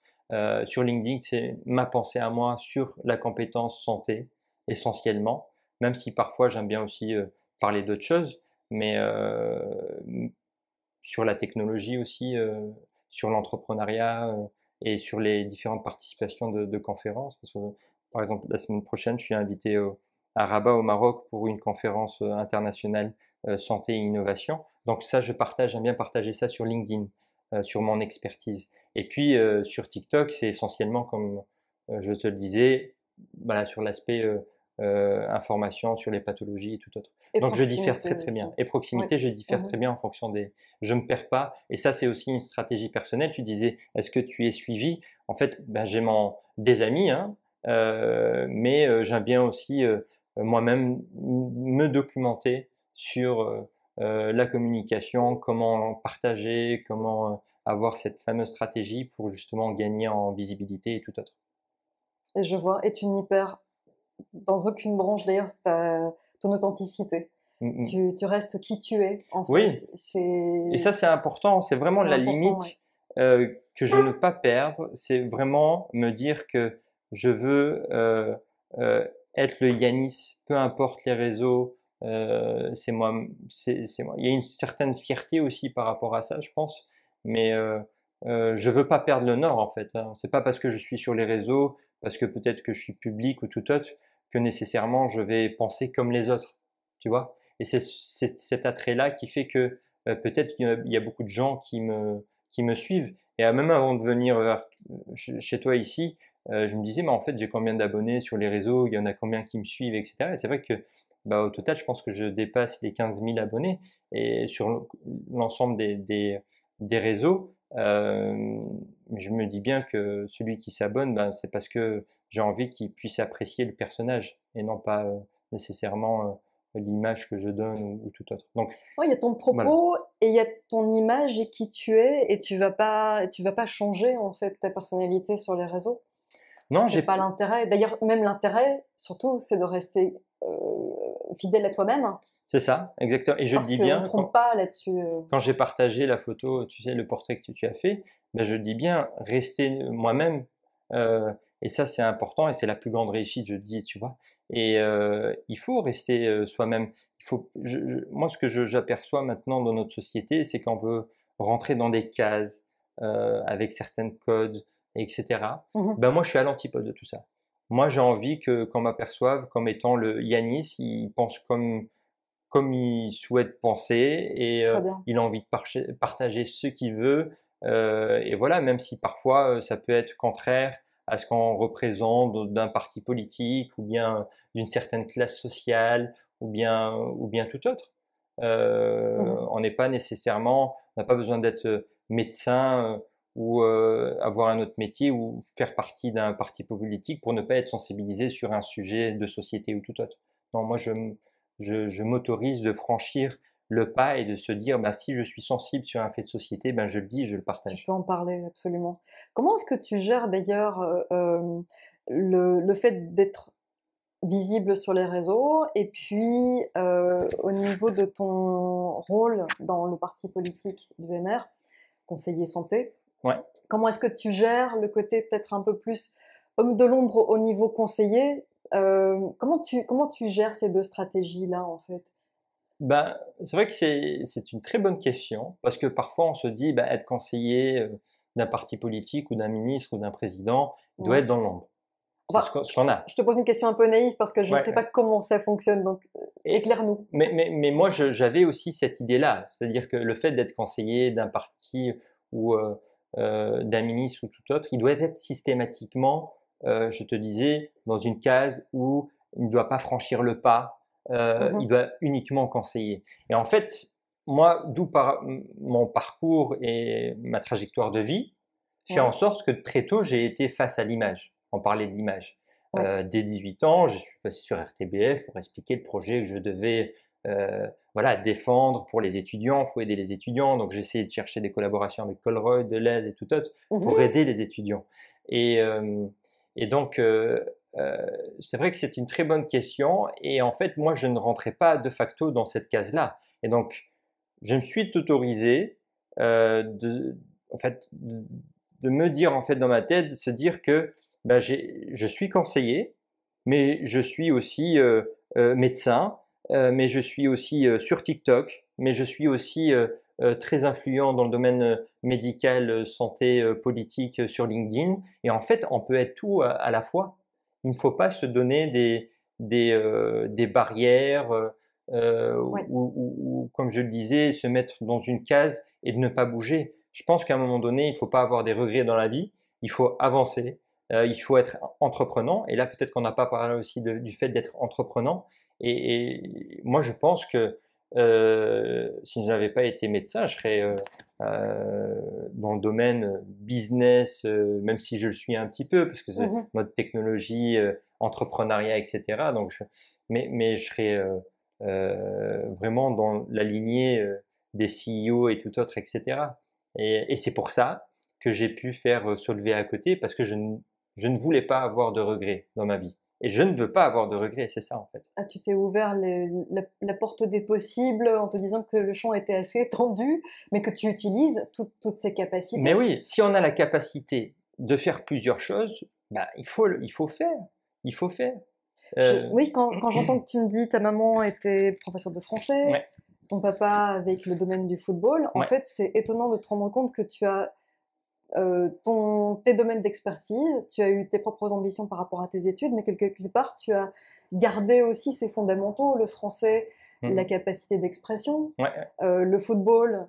Sur LinkedIn, c'est ma pensée à moi sur la compétence santé, essentiellement, même si parfois j'aime bien aussi parler d'autres choses, mais sur la technologie aussi, sur l'entrepreneuriat et sur les différentes participations de conférences. Parce que, par exemple, la semaine prochaine, je suis invité à Rabat au Maroc pour une conférence internationale santé et innovation. Donc ça, j'aime bien partager ça sur LinkedIn, sur mon expertise. Et puis sur TikTok, c'est essentiellement, comme je te le disais, voilà, sur l'aspect information sur les pathologies et tout autre. Et Donc je diffère proximité très très aussi. bien. Et Oui. proximité, je diffère Mhm. très bien en fonction des. Je me perds pas. Et ça, c'est aussi une stratégie personnelle. Tu disais, est-ce que tu es suivi? En fait, ben, des amis, hein, mais j'aime bien aussi moi-même me documenter sur la communication, comment partager, comment avoir cette fameuse stratégie pour justement gagner en visibilité et tout autre. Et je vois. Et tu n'y perds dans aucune branche d'ailleurs ton authenticité. Mm, mm. Tu restes qui tu es, en fait. Oui, et ça, c'est important. C'est vraiment C'est la important, ouais. limite que je ne veux pas perdre. C'est vraiment me dire que je veux euh, être le Yanis, peu importe les réseaux. C'est moi, c'est moi. Il y a une certaine fierté aussi par rapport à ça, je pense. Mais je veux pas perdre le nord, en fait, hein. C'est pas parce que je suis sur les réseaux, parce que peut-être que je suis public ou tout autre, que nécessairement je vais penser comme les autres. Tu vois? Et c'est cet attrait-là qui fait que peut-être qu'il y a beaucoup de gens qui me suivent. Et même avant de venir chez toi ici, je me disais, mais en fait, j'ai combien d'abonnés sur les réseaux, il y en a combien qui me suivent, etc. Et c'est vrai que bah, au total, je pense que je dépasse les 15 000 abonnés et sur l'ensemble des réseaux, je me dis bien que celui qui s'abonne, ben, c'est parce que j'ai envie qu'il puisse apprécier le personnage et non pas, nécessairement, l'image que je donne ou tout autre. Donc Ouais, il y a ton voilà. propos et il y a ton image et qui tu es et tu vas pas changer, en fait, ta personnalité sur les réseaux. Non, C'est j'ai pas l'intérêt. D'ailleurs, même l'intérêt, surtout, c'est de rester, fidèle à toi-même, hein, c'est ça, exactement et je le parce dis qu'on ne bien trompe pas là-dessus, quand j'ai partagé la photo, tu sais, le portrait que tu as fait, ben, je le dis bien, rester moi-même, et ça c'est important et c'est la plus grande réussite, je le dis, tu vois. Et il faut rester soi-même. Il faut, moi, ce que j'aperçois maintenant dans notre société, c'est qu'on veut rentrer dans des cases avec certains codes, etc. Mmh. Ben moi, je suis à l'antipode de tout ça. Moi, j'ai envie que qu'on m'aperçoive comme étant le Yanis, il pense comme il souhaite penser et Très bien. il a envie de partager ce qu'il veut. Et voilà, même si parfois ça peut être contraire à ce qu'on représente d'un parti politique ou bien d'une certaine classe sociale ou bien tout autre. Mmh. On n'est pas nécessairement, on n'a pas besoin d'être médecin ou avoir un autre métier ou faire partie d'un parti politique pour ne pas être sensibilisé sur un sujet de société ou tout autre. Non, moi je m'autorise de franchir le pas et de se dire, bah, si je suis sensible sur un fait de société, ben, je le dis, je le Tu partage. peux en parler, absolument. Comment est-ce que tu gères d'ailleurs, le fait d'être visible sur les réseaux et puis, au niveau de ton rôle dans le parti politique du MR, conseiller santé, Ouais. comment est-ce que tu gères le côté peut-être un peu plus homme de l'ombre au niveau conseiller? Comment tu gères ces 2 stratégies-là, en fait? Ben, c'est vrai que c'est une très bonne question parce que parfois on se dit, bah, être conseiller d'un parti politique ou d'un ministre ou d'un président, il doit Ouais. être dans l'ombre. C'est Enfin, ce qu'on a. je te pose une question un peu naïve parce que je ne Ouais, sais pas ouais. comment ça fonctionne, donc Et, éclaire-nous. mais moi, j'avais aussi cette idée-là. C'est-à-dire que le fait d'être conseiller d'un parti ou d'un ministre ou tout autre, il doit être systématiquement, je te disais, dans une case où il ne doit pas franchir le pas, il Mmh. doit uniquement conseiller. Et en fait, moi, d'où mon parcours et ma trajectoire de vie, fait en Ouais, sorte que très tôt, j'ai été face à l'image. On parlait de l'image. ouais. Dès 18 ans, je suis passé sur RTBF pour expliquer le projet que je devais voilà, défendre pour les étudiants. Il faut aider les étudiants. Donc, j'ai essayé de chercher des collaborations avec Colruyt, Deleuze et tout autre pour Mmh. aider les étudiants. Et, euh, et donc, c'est vrai que c'est une très bonne question. Et en fait, moi, je ne rentrais pas de facto dans cette case-là. Et donc, je me suis autorisé de, en fait, de me dire en fait dans ma tête, de se dire que bah, je suis conseiller, mais je suis aussi médecin, mais je suis aussi sur TikTok, mais je suis aussi très influent dans le domaine médical, santé, politique sur LinkedIn. Et en fait, on peut être tout à la fois. Il ne faut pas se donner des barrières Ouais. ou, comme je le disais, se mettre dans une case et de ne pas bouger. Je pense qu'à un moment donné, il ne faut pas avoir des regrets dans la vie, il faut avancer, il faut être entreprenant. Et là, peut-être qu'on n'a pas parlé aussi du fait d'être entreprenant. Et moi, je pense que si je n'avais pas été médecin, je serais dans le domaine business, même si je le suis un petit peu, parce que c'est Mmh. mode technologie, entrepreneuriat, etc. Donc, mais je serais vraiment dans la lignée des CEO et tout autre, etc. Et c'est pour ça que j'ai pu faire Solvay à côté, parce que je ne voulais pas avoir de regrets dans ma vie. Et je ne veux pas avoir de regrets, c'est ça en fait. Ah, tu t'es ouvert la porte des possibles en te disant que le champ était assez étendu, mais que tu utilises toutes ces Mais capacités. oui, si on a la capacité de faire plusieurs choses, bah, il faut faire. Il faut faire. Euh, Oui, quand j'entends que tu me dis ta maman était professeure de français, ouais, ton papa avec le domaine du football, en ouais, fait, c'est étonnant de te rendre compte que tu as tes domaines d'expertise, tu as eu tes propres ambitions par rapport à tes études, mais quelque part, tu as gardé aussi ces fondamentaux, le français, la mhm, capacité d'expression, ouais, le football,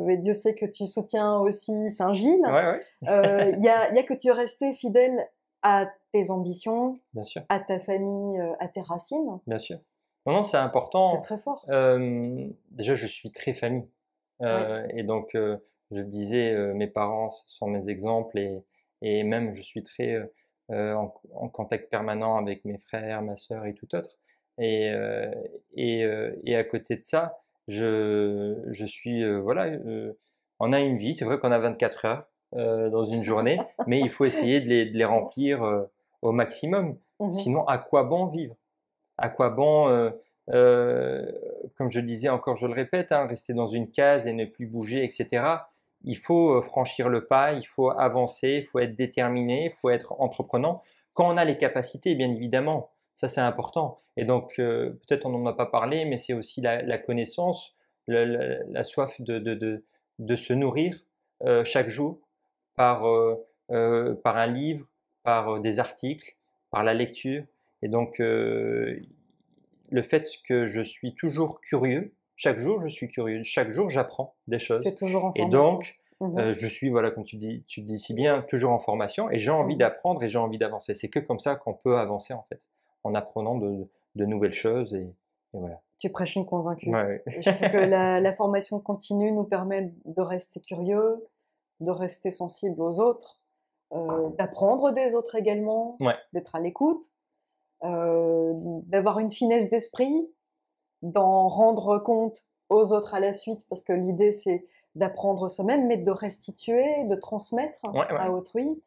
et Dieu sait que tu soutiens aussi Saint-Gilles. ouais, ouais, Il y a que tu es resté fidèle à tes ambitions, bien sûr, à ta famille, à tes racines. bien sûr. Non, non, c'est C'est important. très fort. Déjà, je suis très famille. Oui. Et donc, je disais, mes parents sont mes exemples et même je suis très en contact permanent avec mes frères, ma sœur et tout autre. Et, et à côté de ça, je suis, voilà, on a une vie, c'est vrai qu'on a 24 heures dans une journée, mais il faut essayer de les remplir au maximum. Mhm. Sinon, à quoi bon vivre? À quoi bon, comme je disais encore, je le répète, hein, rester dans une case et ne plus bouger, etc. Il faut franchir le pas, il faut avancer, il faut être déterminé, il faut être entreprenant. Quand on a les capacités, bien évidemment, ça c'est important. Et donc, peut-être on n'en a pas parlé, mais c'est aussi la connaissance, la soif de se nourrir chaque jour par, par un livre, par des articles, par la lecture. Et donc, le fait que je suis toujours curieux, chaque jour je suis curieux, chaque jour j'apprends des Tu es choses. toujours en Et formation. donc, Mhm. je suis, voilà, comme tu dis si bien, toujours en formation et j'ai envie Mhm. d'apprendre et j'ai envie d'avancer. C'est que comme ça qu'on peut avancer en fait, en apprenant de nouvelles choses et voilà. Tu prêches une convaincue. Ouais, Et je trouve que ouais. la formation continue nous permet de rester curieux, de rester sensible aux autres, d'apprendre des autres également, Ouais, d'être à l'écoute, d'avoir une finesse d'esprit, d'en rendre compte aux autres à la suite, parce que l'idée c'est d'apprendre soi-même, mais de restituer, de transmettre ouais, à ouais. autrui.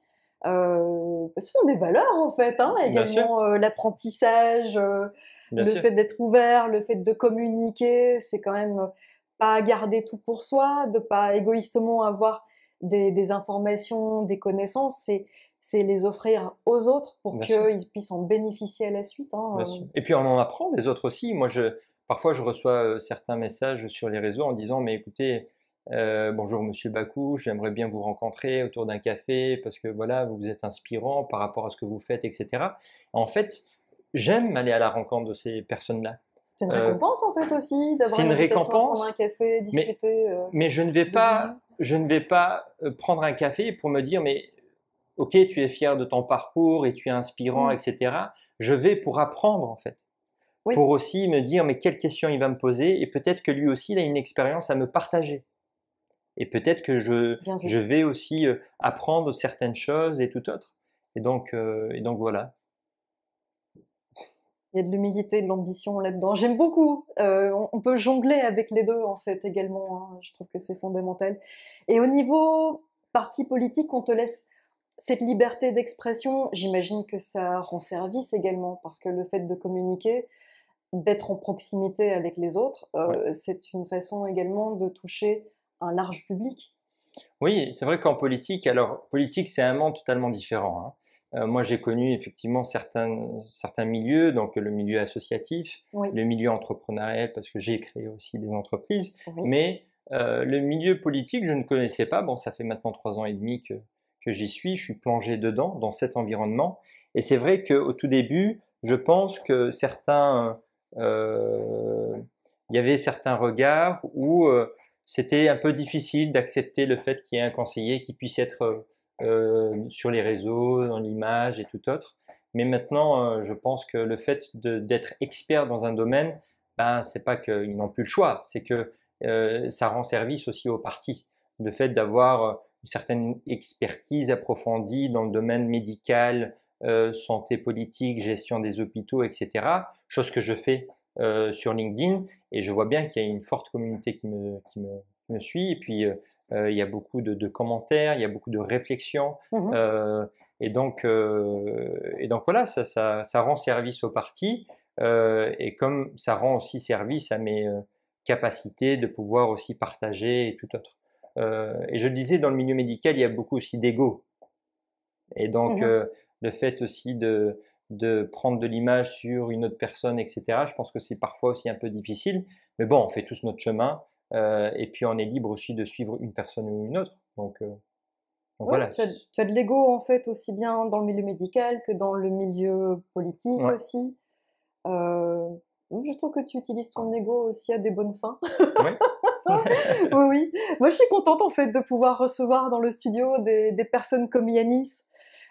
Ce sont des valeurs en fait, hein, Bien sûr, également l'apprentissage, bien le sûr, fait d'être ouvert, le fait de communiquer, c'est quand même pas garder tout pour soi, de pas égoïstement avoir des informations, des connaissances, c'est les offrir aux autres pour bien sûr. qu'ils puissent en bénéficier à la suite. Bien sûr. Et puis on en apprend des autres aussi. Moi, parfois, je reçois certains messages sur les réseaux en disant, mais écoutez, bonjour Monsieur Bakou, j'aimerais bien vous rencontrer autour d'un café parce que voilà, vous êtes inspirant par rapport à ce que vous faites, etc. En fait, j'aime aller à la rencontre de ces personnes-là. C'est une Euh, récompense en fait aussi d'avoir c'est une une invitation à prendre un récompense, café, mais, discuter mais de visu. je ne vais pas prendre un café pour me dire, mais ok, tu es fier de ton parcours et tu es inspirant, Mm. etc. Je vais pour apprendre en fait Oui, pour aussi me dire mais quelles questions il va me poser et peut-être que lui aussi il a une expérience à me partager. Et peut-être que bien je vu. vais aussi apprendre certaines choses et tout autre. Et donc voilà. Il y a de l'humilité, de l'ambition là-dedans. J'aime beaucoup. On peut jongler avec les deux en fait également, hein. Je trouve que c'est fondamental. Et au niveau parti politique, on te laisse cette liberté d'expression. J'imagine que ça rend service également parce que le fait de communiquer, d'être en proximité avec les autres, Ouais. c'est une façon également de toucher un large public. Oui, c'est vrai qu'en politique, alors politique c'est un monde totalement différent, hein. Moi j'ai connu effectivement certains milieux, donc le milieu associatif, Oui, le milieu entrepreneurial parce que j'ai créé aussi des entreprises, oui. mais le milieu politique je ne connaissais pas. Bon, ça fait maintenant 3 ans et demi que j'y suis, je suis plongé dedans, dans cet environnement. Et c'est vrai qu'au tout début, je pense que il y avait certains regards où c'était un peu difficile d'accepter le fait qu'il y ait un conseiller qui puisse être sur les réseaux, dans l'image et tout autre. Mais maintenant, je pense que le fait d'être expert dans un domaine, ben, c'est pas qu'ils n'ont plus le choix, c'est que ça rend service aussi au parti. Le fait d'avoir une certaine expertise approfondie dans le domaine médical, santé politique, gestion des hôpitaux, etc. Chose que je fais sur LinkedIn et je vois bien qu'il y a une forte communauté qui me suit. Et puis, il y a beaucoup de commentaires, il y a beaucoup de réflexions. Mmh. euh, et donc voilà, ça rend service au parti. Et comme ça rend aussi service à mes capacités de pouvoir aussi partager et tout autre. Et je le disais, dans le milieu médical, il y a beaucoup aussi d'ego. Et donc, Mmh. le fait aussi de prendre de l'image sur une autre personne, etc., je pense que c'est parfois aussi un peu difficile. Mais bon, on fait tous notre chemin. Et puis, on est libre aussi de suivre une personne ou une autre. Donc Ouais, voilà. tu as de l'ego, en fait, aussi bien dans le milieu médical que dans le milieu politique Ouais, aussi. Oui, je trouve que tu utilises ton ego aussi à des bonnes fins. ouais. Oui, oui. Moi, je suis contente, en fait, de pouvoir recevoir dans le studio des personnes comme Yanis,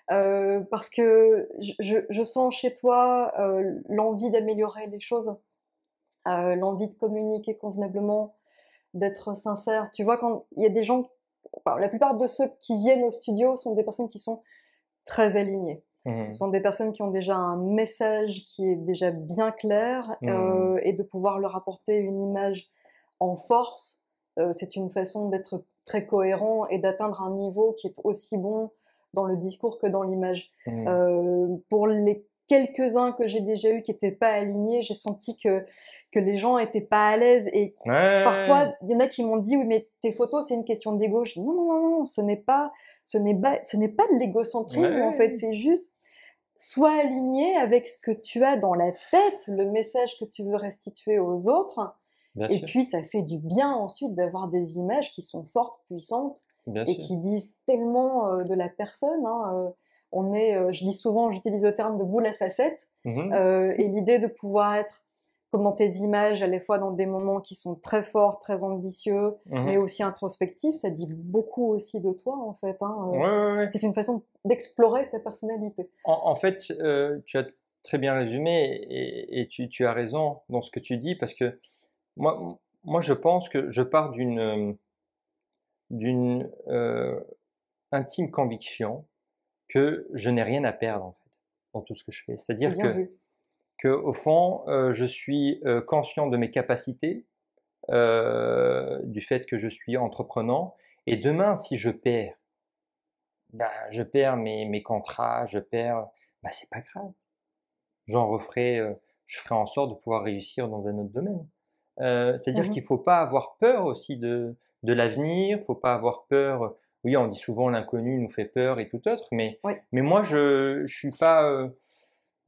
parce que je sens chez toi, l'envie d'améliorer les choses. l'envie de communiquer convenablement, d'être sincère. Tu vois, quand il y a des gens, enfin, la plupart de ceux qui viennent au studio sont des personnes qui sont très alignées. Ce Mmh. sont des personnes qui ont déjà un message qui est déjà bien clair, Mmh. et de pouvoir leur apporter une image en force, c'est une façon d'être très cohérent et d'atteindre un niveau qui est aussi bon dans le discours que dans l'image. Mmh. Pour les quelques-uns que j'ai déjà eus qui étaient pas alignés, j'ai senti que les gens étaient pas à l'aise et Ouais, parfois, il y en a qui m'ont dit: «Oui, mais tes photos, c'est une question d'ego». Je dis: «Non, non, non, non, ce n'est pas de l'égocentrisme, en fait, ouais, c'est juste sois aligné avec ce que tu as dans la tête, le message que tu veux restituer aux autres, bien et sûr, puis ça fait du bien ensuite d'avoir des images qui sont fortes, puissantes bien et sûr. qui disent tellement, de la personne, hein, on est, je dis souvent, j'utilise le terme de boule à facettes, Mmh. et l'idée de pouvoir être comme dans tes images, à la fois dans des moments qui sont très forts, très ambitieux, mais Mmh. aussi introspectifs, ça dit beaucoup aussi de toi, en fait, hein, Ouais, ouais, ouais. c'est une façon d'explorer ta personnalité. En fait, tu as très bien résumé et tu as raison dans ce que tu dis parce que moi je pense que je pars d'une intime conviction que je n'ai rien à perdre, en fait, dans tout ce que je fais. C'est C'est-à-dire bien vu. qu'au fond, je suis, conscient de mes capacités, du fait que je suis entreprenant et demain si je perds, bah, je perds mes contrats, je perds, bah, c'est pas grave. J'en referai, je ferai en sorte de pouvoir réussir dans un autre domaine. C'est-à-dire Mmh. qu'il faut pas avoir peur aussi de l'avenir, faut pas avoir peur, oui, on dit souvent: «L'inconnu nous fait peur» et tout autre, Oui. mais moi je suis pas,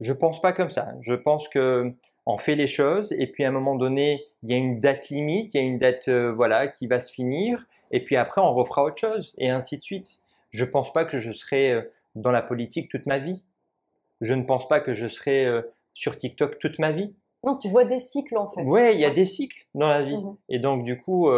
je pense pas comme ça. Je pense qu'on fait les choses et puis à un moment donné, il y a une date limite, il y a une date, voilà, qui va se finir et puis après on refera autre chose et ainsi de suite. Je pense pas que je serai, dans la politique toute ma vie. Je ne pense pas que je serai, sur TikTok toute ma vie. Non, tu vois des cycles, en fait. Ouais, il y a Ouais. des cycles dans la vie Mmh. et donc du coup,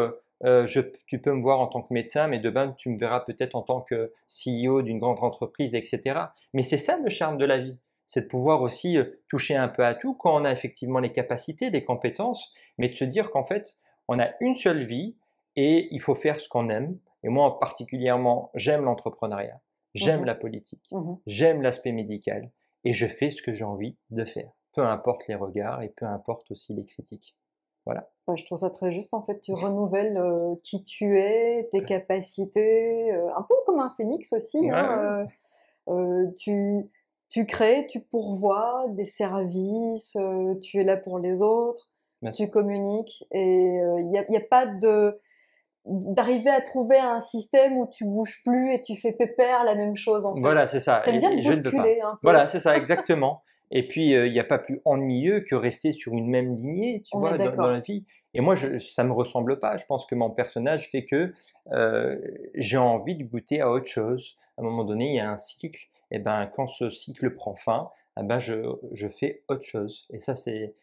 tu peux me voir en tant que médecin, mais demain tu me verras peut-être en tant que CEO d'une grande entreprise et cetera. Mais c'est ça le charme de la vie, c'est de pouvoir aussi, toucher un peu à tout quand on a effectivement les capacités, les compétences, mais de se dire qu'en fait, on a une seule vie et il faut faire ce qu'on aime et moi particulièrement, j'aime l'entrepreneuriat, j'aime Mmh. la politique, Mmh. j'aime l'aspect médical et je fais ce que j'ai envie de faire. Peu importe les regards et peu importe aussi les critiques. Voilà. Ouais, je trouve ça très juste, en fait. Tu renouvelles, qui tu es, tes capacités, un peu comme un phénix aussi, Ouais, ouais, hein, tu crées, tu pourvois des services, tu es là pour les autres, bien tu sûr. communiques et il y a pas d'arriver à trouver un système où tu bouges plus et tu fais pépère la même chose, en fait. Voilà, c'est ça Tu aimes bien et te je ne veux pas. bousculer un peu. Voilà, c'est ça, exactement et puis, il n'y a pas plus ennuyeux que rester sur une même lignée, tu On est vois, dans la d'accord. vie et moi, ça me ressemble pas. Je pense que mon personnage fait que, j'ai envie de goûter à autre chose. À un moment donné, il y a un cycle et ben, quand ce cycle prend fin, et ben, je fais autre chose et ça, c'est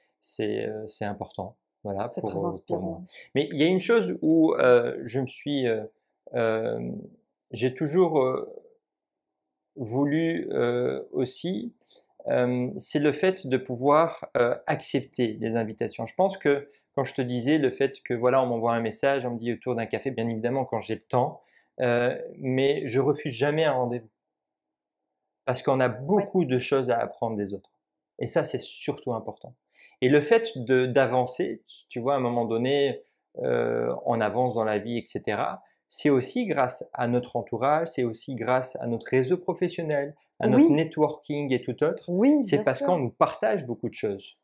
important, voilà, C'est très pour moi. inspirant. Mais il y a une chose où, je me suis, j'ai toujours, voulu, aussi, c'est le fait de pouvoir, accepter les invitations. Je pense que quand je te disais le fait que voilà, on m'envoie un message, on me dit autour d'un café, bien évidemment quand j'ai le temps, mais je refuse jamais un rendez-vous. Parce qu'on a Oui. beaucoup de choses à apprendre des autres et ça, c'est surtout important et le fait d'avancer, tu vois, à un moment donné, on avance dans la vie et cetera. C'est aussi grâce à notre entourage, c'est aussi grâce à notre réseau professionnel, à notre Oui, networking et tout autre. oui, C'est bien parce qu'on sûr. nous partage beaucoup de choses.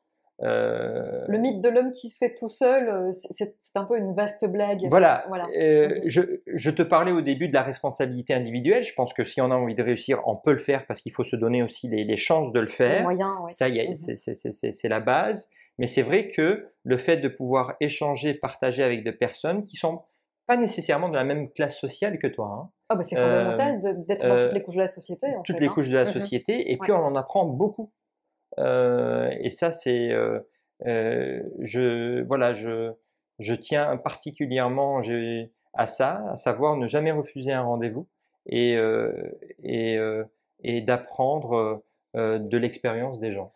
Heu Le mythe de l'homme qui se fait tout seul, c'est un peu une vaste blague. Voilà, Voilà. Mmh. je te parlais au début de la responsabilité individuelle. Je pense que si on a envie de réussir, on peut le faire parce qu'il faut se donner aussi les chances de le Les faire. moyens, oui. Ça, Mmh. c'est la base. Mais c'est vrai que le fait de pouvoir échanger, partager avec des personnes qui sont pas nécessairement de la même classe sociale que toi, Ah bah, c'est hein, fondamental d'être dans toutes heu, les couches de la société, en toutes fait, les hein. couches de la Mmh. société et Ouais. puis on en apprend beaucoup. Et ça, voilà, je tiens particulièrement à ça, à savoir ne jamais refuser un rendez-vous et et d'apprendre, de l'expérience des gens.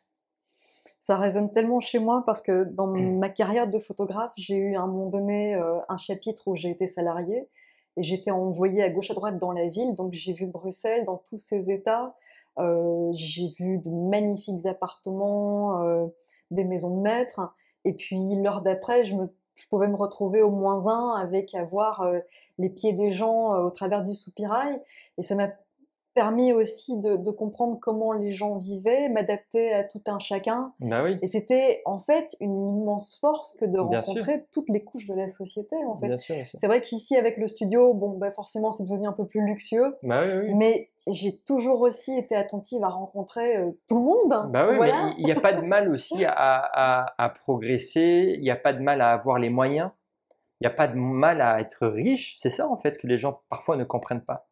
Ça résonne tellement chez moi parce que dans ma carrière de photographe, j'ai eu à un moment donné un chapitre où j'ai été salariée et j'étais envoyée à gauche à droite dans la ville. Donc j'ai vu Bruxelles dans tous ses états. J'ai vu de magnifiques appartements, des maisons de maître. Et puis l'heure d'après, je pouvais me retrouver au -1 avec à voir les pieds des gens au travers du soupirail. Et ça m'a permis aussi de comprendre comment les gens vivaient, m'adapter à tout un chacun. Bah oui, Et c'était en fait une immense force que de bien sûr, rencontrer toutes les couches de la société, en fait. bien sûr, bien sûr. C'est vrai qu'ici, avec le studio, bon, bah forcément, c'est devenu un peu plus luxueux, Bah oui, oui. mais j'ai toujours aussi été attentive à rencontrer tout le monde, hein. Bah oui, mais Voilà. il n'y a pas de mal aussi à progresser, il n'y a pas de mal à avoir les moyens, il n'y a pas de mal à être riche. C'est ça en fait que les gens parfois ne comprennent pas.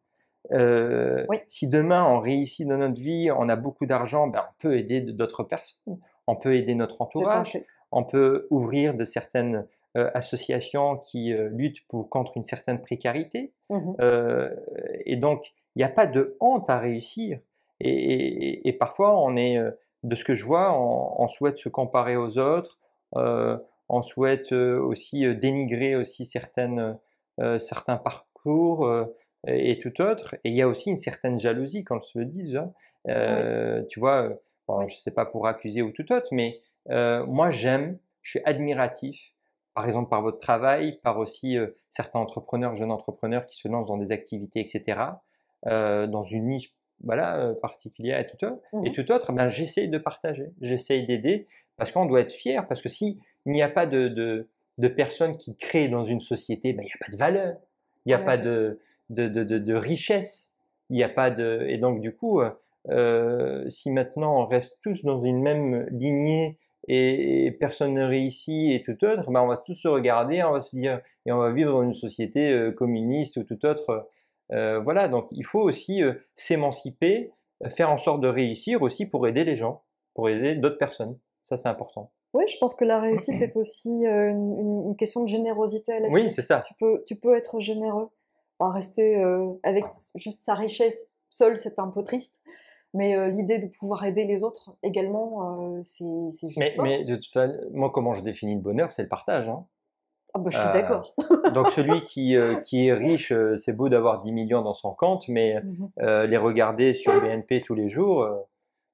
Oui, Si demain on réussit dans notre vie, on a beaucoup d'argent, ben, on peut aider d'autres personnes, on peut aider notre c'est un entourage, fait. on peut ouvrir de certaines associations qui luttent contre une certaine précarité. Mhm. Euh, et donc, il n'y a pas de honte à réussir. Et parfois, de ce que je vois, on souhaite se comparer aux autres, euh, on souhaite aussi dénigrer aussi certains parcours. Et tout autre. Et il y a aussi une certaine jalousie, qu'on se le dise, hein. Oui, Tu vois, bon, oui. je ne sais pas pour accuser ou tout autre, mais moi j'aime, je suis admiratif, par exemple par votre travail, par aussi certains entrepreneurs, jeunes entrepreneurs qui se lancent dans des activités, etc., dans une niche voilà, particulière et Mhm. tout autre, ben, j'essaye de partager, j'essaye d'aider, parce qu'on doit être fier, parce que si il n'y a pas de personnes qui créent dans une société, ben, il n'y a pas de valeur, il n'y a En pas effet. de richesse. Il n'y a pas de... Et donc, du coup, si maintenant on reste tous dans une même lignée et personne ne réussit et tout autre, ben on va tous se regarder, on va se dire, et on va vivre dans une société communiste ou tout autre. Voilà, donc il faut aussi s'émanciper, faire en sorte de réussir aussi pour aider les gens, pour aider d'autres personnes. Ça, c'est important. Oui, je pense que la réussite est aussi une question de générosité à la Oui, c'est source. ça. Tu peux être généreux. Enfin, rester avec juste sa richesse seule, c'est un peu triste. Mais l'idée de pouvoir aider les autres également, c'est juste Mais fort. de toute façon, moi, comment je définis le bonheur, c'est le partage, hein. Ah bah, je suis Euh, d'accord. donc celui qui est riche, c'est beau d'avoir 10 millions dans son compte, mais Mhm. les regarder sur BNP tous les jours,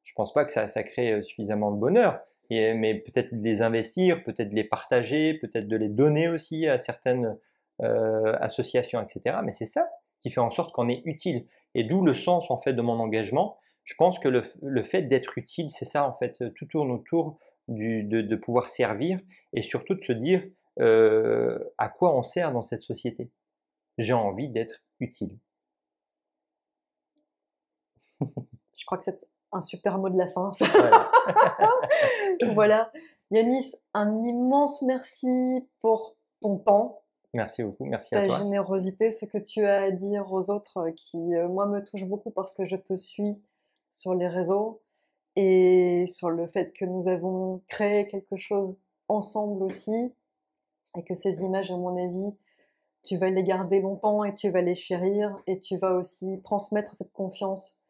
je pense pas que ça crée suffisamment de bonheur. Mais peut-être de les investir, peut-être de les partager, peut-être de les donner aussi à certaines associations, etc. Mais c'est ça qui fait en sorte qu'on est utile. Et d'où le sens en fait de mon engagement. Je pense que le fait d'être utile, c'est ça en fait. Tout tourne autour de pouvoir servir et surtout de se dire à quoi on sert dans cette société. J'ai envie d'être utile. Je crois que c'est un super mot de la fin, ça. Voilà. Voilà. Yanis, un immense merci pour ton temps, Merci beaucoup, merci à ta toi. générosité, ce que tu as à dire aux autres qui, moi, me touche beaucoup parce que je te suis sur les réseaux et sur le fait que nous avons créé quelque chose ensemble aussi et que ces images, à mon avis, tu vas les garder longtemps et tu vas les chérir et tu vas aussi transmettre cette confiance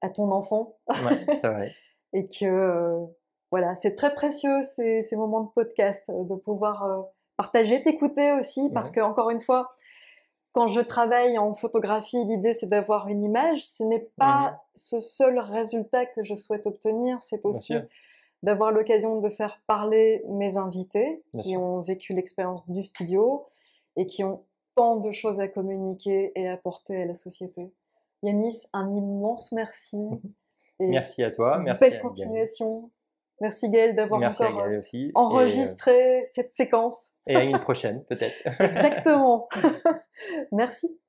à ton enfant Ouais, c'est vrai. et que voilà, c'est très précieux ces moments de podcast, de pouvoir partager, t'écouter aussi, parce Ouais. que encore une fois, quand je travaille en photographie, l'idée c'est d'avoir une image. Ce n'est Mhm. pas ce seul résultat que je souhaite obtenir, c'est Bien sûr, aussi d'avoir l'occasion de faire parler mes invités bien qui sûr. ont vécu l'expérience du studio et qui ont tant de choses à communiquer et apporter à la société. Yanis, un immense merci et Merci à toi, merci belle à Gaël. continuation. Merci Gaël d'avoir Merci à encore Gaël aussi. enregistré cette séquence. Et à une prochaine, peut-être. Exactement. Merci.